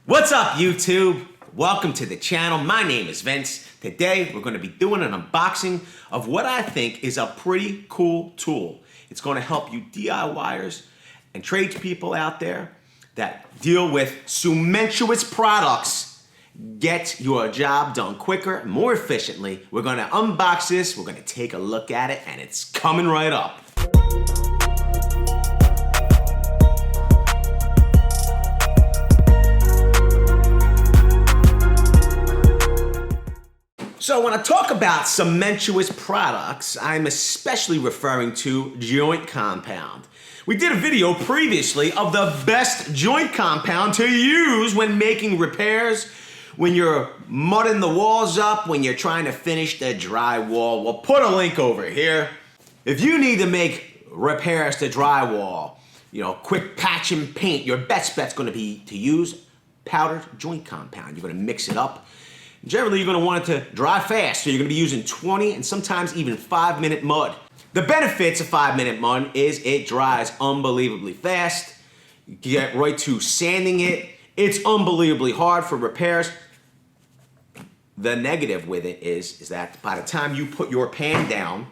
What's up, YouTube? Welcome to the channel. My name is Vince. Today, we're going to be doing an unboxing of what I think is a pretty cool tool. It's going to help you DIYers and tradespeople out there that deal with cementous products get your job done quicker and more efficiently. We're going to unbox this, we're going to take a look at it, and it's coming right up. So when I talk about cementous products, I'm especially referring to joint compound. We did a video previously of the best joint compound to use when making repairs, when you're mudding the walls up, when you're trying to finish the drywall. We'll put a link over here. If you need to make repairs to drywall, quick patch and paint, your best bet's gonna be to use powdered joint compound. You're gonna mix it up. Generally, you're gonna want it to dry fast, so you're gonna be using 20 and sometimes even 5-minute mud. The benefits of 5-minute mud is it dries unbelievably fast. You get right to sanding it. It's unbelievably hard for repairs. The negative with it is that by the time you put your pan down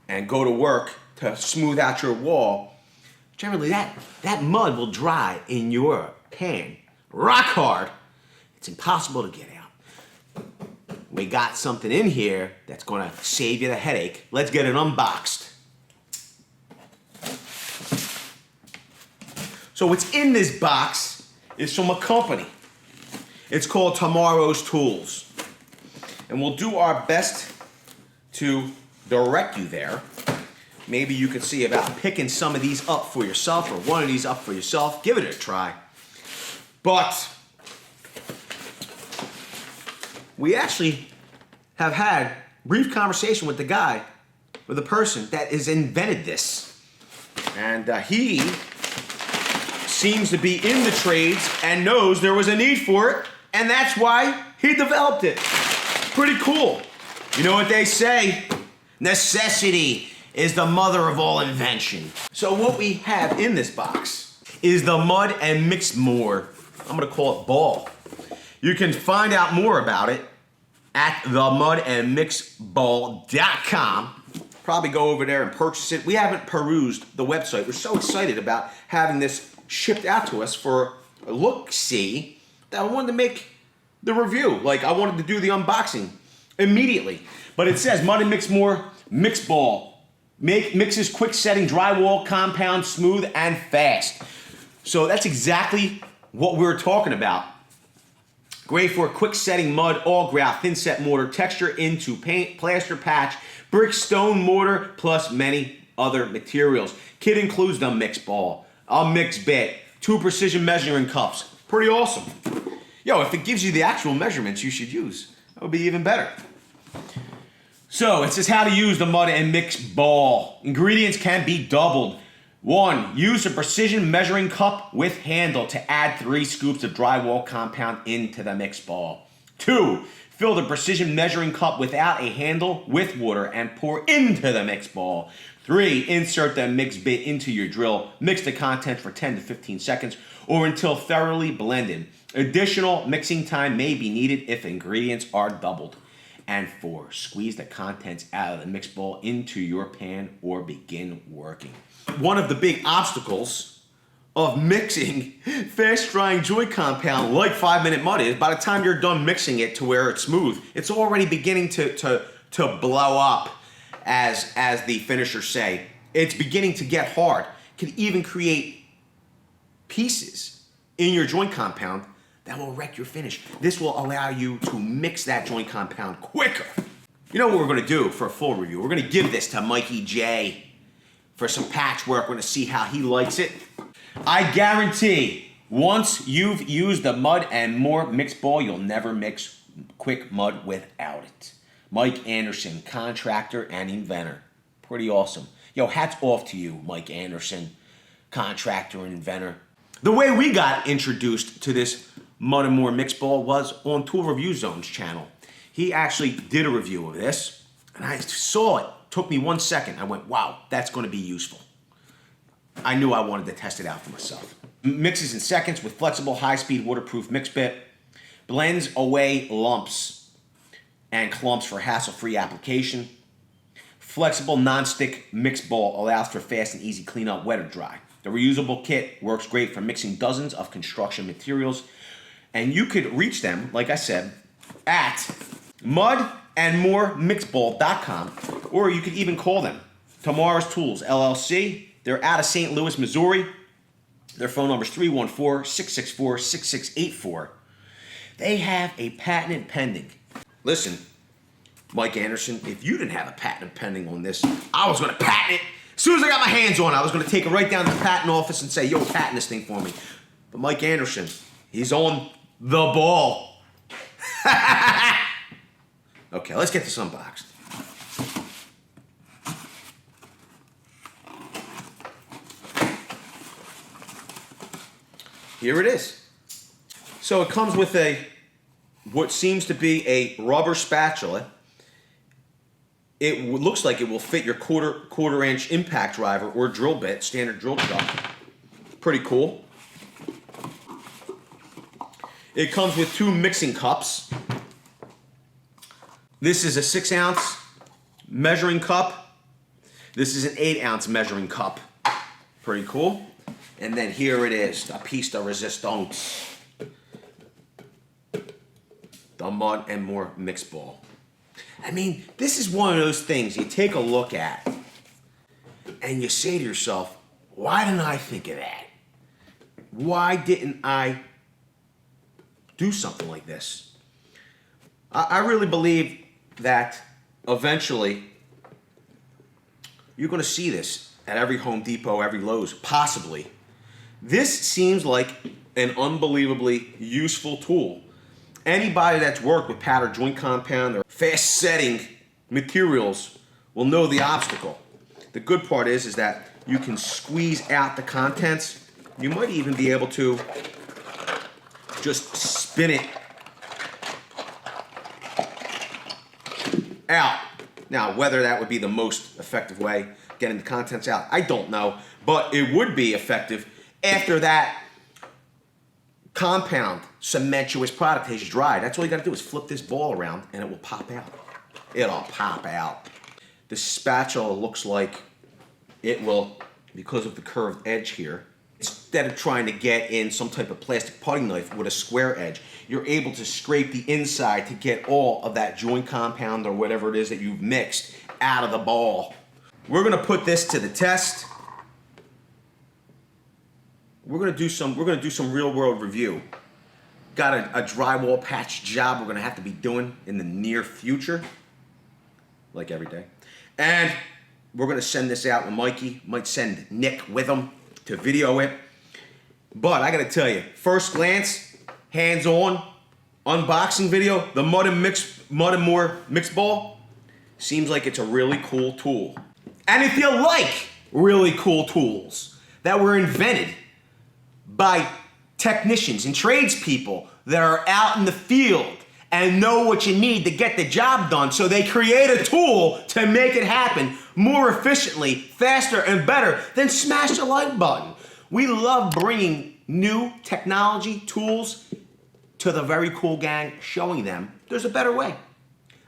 and go to work to smooth out your wall, generally that mud will dry in your pan rock hard. It's impossible to get out. We got something in here that's gonna save you the headache. Let's get it unboxed. So what's in this box is from a company. It's called Tomorrow's Tools. And we'll do our best to direct you there. Maybe you could see about picking some of these up for yourself or one of these up for yourself. Give it a try. But we actually have had brief conversation with the person that has invented this. And he seems to be in the trades and knows there was a need for it, and that's why he developed it. Pretty cool. You know what they say? Necessity is the mother of all invention. So what we have in this box is the Mud and Mix More, I'm gonna call it ball. You can find out more about it at themudandmixball.com. Probably go over there and purchase it. We haven't perused the website. We're so excited about having this shipped out to us for a look-see that I wanted to make the review. I wanted to do the unboxing immediately. But it says Mud and Mix More Mix Ball. Mixes quick setting drywall compound smooth and fast. So that's exactly what we're talking about. Great for quick setting mud, all grout, thin set mortar, texture into paint, plaster patch, brick stone mortar, plus many other materials. Kit includes the mix ball, a mix bit, 2 precision measuring cups. Pretty awesome. If it gives you the actual measurements you should use, that would be even better. So it says how to use the Mud and Mix Ball. Ingredients can be doubled. 1. Use a precision measuring cup with handle to add 3 scoops of drywall compound into the mix ball. 2. Fill the precision measuring cup without a handle with water and pour into the mix ball. 3. Insert the mix bit into your drill. Mix the contents for 10 to 15 seconds or until thoroughly blended. Additional mixing time may be needed if ingredients are doubled. And 4. Squeeze the contents out of the mix ball into your pan or begin working. One of the big obstacles of mixing fast-drying joint compound like 5-minute mud is by the time you're done mixing it to where it's smooth, it's already beginning to blow up, as the finishers say. It's beginning to get hard. Can even create pieces in your joint compound that will wreck your finish. This will allow you to mix that joint compound quicker. You know what we're gonna do for a full review? We're gonna give this to Mikey J for some patchwork. We're gonna see how he likes it. I guarantee once you've used the Mud and More Mix Ball, you'll never mix quick mud without it. Mike Anderson, contractor and inventor. Pretty awesome. Hats off to you, Mike Anderson, contractor and inventor. The way we got introduced to this Mud and More Mix Ball was on Tool Review Zone's channel. He actually did a review of this, and I saw it. Took me 1 second. I went, wow, that's going to be useful. I knew I wanted to test it out for myself. Mixes in seconds with flexible, high-speed, waterproof mix bit. Blends away lumps and clumps for hassle-free application. Flexible non-stick mix bowl allows for fast and easy cleanup, wet or dry. The reusable kit works great for mixing dozens of construction materials. And you could reach them, like I said, at mudandmoremixbowl.com, or you could even call them. Tomorrow's Tools, LLC. They're out of St. Louis, Missouri. Their phone number is 314-664-6684. They have a patent pending. Listen, Mike Anderson, if you didn't have a patent pending on this, I was going to patent it. As soon as I got my hands on it, I was going to take it right down to the patent office and say, yo, patent this thing for me. But Mike Anderson, he's on the ball. Okay, let's get this unboxed. Here it is. So it comes with what seems to be a rubber spatula. It looks like it will fit your quarter inch impact driver or drill bit, standard drill chuck. Pretty cool. It comes with 2 mixing cups. This is a 6-ounce measuring cup. This is an 8-ounce measuring cup. Pretty cool. And then here it is, a piece de resistance. The Mud and More mix bowl. I mean, this is one of those things you take a look at and you say to yourself, why didn't I think of that? Why didn't I do something like this? I really believe that eventually you're going to see this at every Home Depot, every Lowe's, possibly. This seems like an unbelievably useful tool. Anybody that's worked with powder joint compound or fast setting materials will know the obstacle. The good part is that you can squeeze out the contents. You might even be able to just spin it out. Now, whether that would be the most effective way getting the contents out, I don't know, but it would be effective after that compound cementuous product has dried. That's all you got to do is flip this ball around and it will pop out. It'll pop out. The spatula looks like it will, because of the curved edge here, instead of trying to get in some type of plastic putty knife with a square edge, you're able to scrape the inside to get all of that joint compound or whatever it is that you've mixed out of the ball. We're going to put this to the test. We're going to do some real world review. Got a drywall patch job we're going to have to be doing in the near future, like every day. And we're going to send this out with Mikey. Might send Nick with him to video it. But I got to tell you, first glance, hands-on, unboxing video, the Mud and More mix bowl seems like it's a really cool tool. And if you like really cool tools that were invented by technicians and tradespeople that are out in the field and know what you need to get the job done, so they create a tool to make it happen more efficiently, faster, and better, then smash the like button. We love bringing new technology tools to the very cool gang, showing them there's a better way.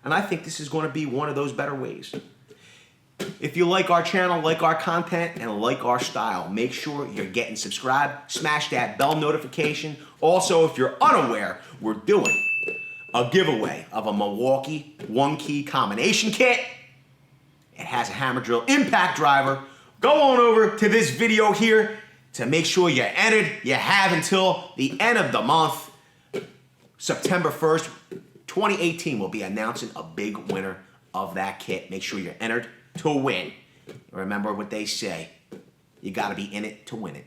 And I think this is going to be one of those better ways. If you like our channel, like our content, and like our style, make sure you're getting subscribed. Smash that bell notification. Also, if you're unaware, we're doing a giveaway of a Milwaukee 1-key combination kit. It has a hammer drill impact driver. Go on over to this video here to make sure you're entered. You have until the end of the month. September 1st, 2018, we'll be announcing a big winner of that kit. Make sure you're entered to win. Remember what they say. You got to be in it to win it.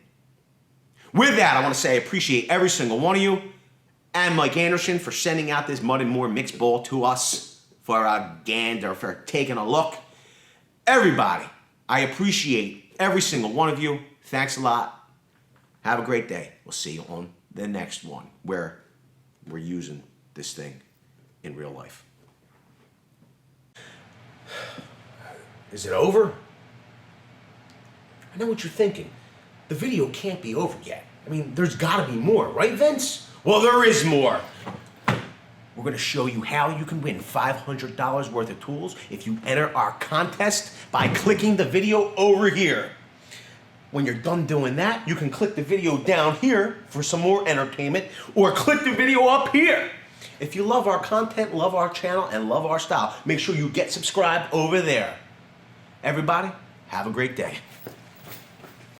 With that, I want to say I appreciate every single one of you and Mike Anderson for sending out this Mud and More mix bowl to us for a gander, for taking a look. Everybody, I appreciate every single one of you. Thanks a lot. Have a great day. We'll see you on the next one where we're using this thing in real life. Is it over? I know what you're thinking. The video can't be over yet. I mean, there's gotta be more, right, Vince? Well, there is more. We're gonna show you how you can win $500 worth of tools if you enter our contest by clicking the video over here. When you're done doing that, you can click the video down here for some more entertainment, or click the video up here. If you love our content, love our channel, and love our style, make sure you get subscribed over there. Everybody, have a great day.